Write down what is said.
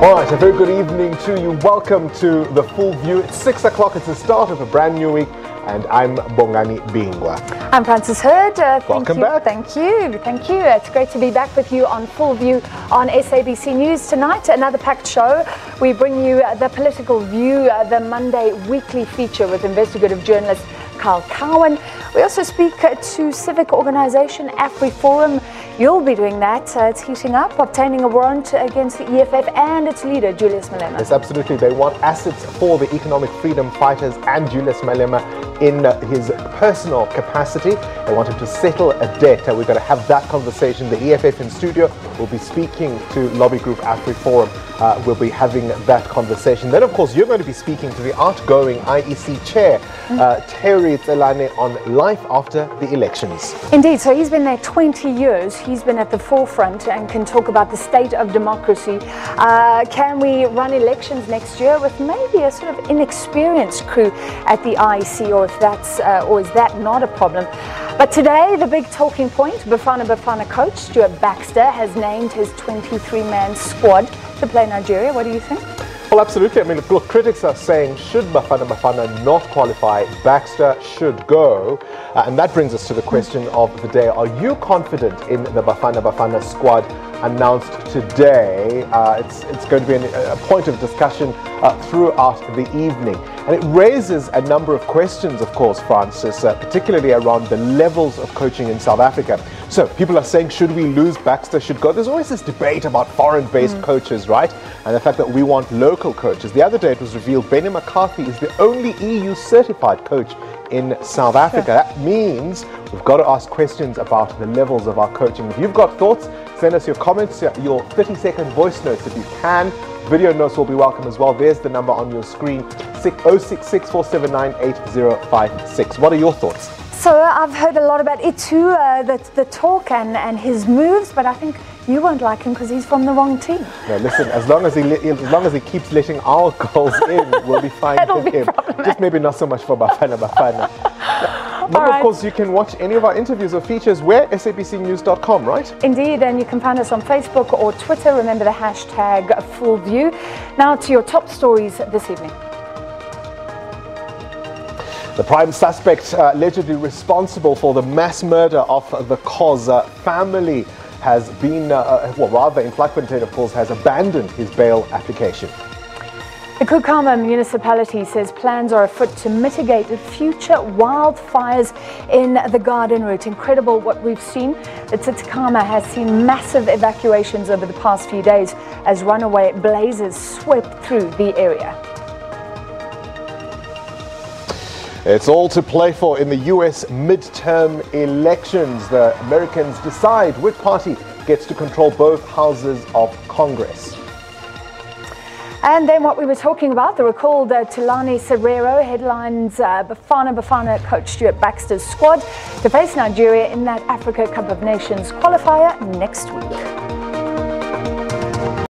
All right, a very good evening to you. Welcome to The Full View. It's 6 o'clock. It's the start of a brand new week, and I'm Bongani Bingwa. I'm Francis Hurd. Welcome back. Thank you. It's great to be back with you on Full View on SABC News tonight. Another packed show. We bring you The Political View, the Monday weekly feature with investigative journalist Carl Cowan. We also speak to civic organisation AfriForum. You'll be doing that. It's heating up, obtaining a warrant against the EFF and its leader, Julius Malema. Yes, absolutely. They want assets for the economic freedom fighters and Julius Malema in his personal capacity. They want him to settle a debt. We're going to have that conversation. The EFF in studio will be speaking to lobby group AfriForum. We'll be having that conversation. Then, of course, you're going to be speaking to the outgoing IEC chair, Terry Tselane, on life after the elections. Indeed. So he's been there 20 years. He's been at the forefront and can talk about the state of democracy. Can we run elections next year with maybe a sort of inexperienced crew at the IEC, or is that not a problem? But today, the big talking point, Bafana coach Stuart Baxter has named his 23-man squad to play Nigeria. What do you think? Well, absolutely. I mean, look, critics are saying, should Bafana not qualify? Baxter should go. And that brings us to the question of the day. Are you confident in the Bafana squad announced today? It's going to be a point of discussion throughout the evening. And it raises a number of questions, of course, Francis, particularly around the levels of coaching in South Africa. So people are saying, should we lose? Baxter should go. There's always this debate about foreign-based coaches, right? And the fact that we want local coaches. The other day it was revealed Benny McCarthy is the only EU-certified coach in South Africa. That means we've got to ask questions about the levels of our coaching. If you've got thoughts, send us your comments, your 30-second voice notes if you can. Video notes will be welcome as well. There's the number on your screen, 0664798056. What are your thoughts? So I've heard a lot about Itu, the talk and his moves, but I think you won't like him because he's from the wrong team. No, listen, as long as he keeps letting our goals in, we'll be fine with him. Just maybe not so much for Bafana. But of course, you can watch any of our interviews or features where sabcnews.com, right? Indeed, and you can find us on Facebook or Twitter. Remember the hashtag #FullView. Now to your top stories this evening. The prime suspect allegedly responsible for the mass murder of the Cause family has been, in Vlakfontein, of course, has abandoned his bail application. The Kukama municipality says plans are afoot to mitigate future wildfires in the Garden Route. Incredible what we've seen. The Tsitsikamma has seen massive evacuations over the past few days as runaway blazes swept through the area. It's all to play for in the US midterm elections. The Americans decide which party gets to control both houses of Congress. And then what we were talking about, the recalled Tulani Serero headlines Bafana coach Stuart Baxter's squad to face Nigeria in that Africa Cup of Nations qualifier next week.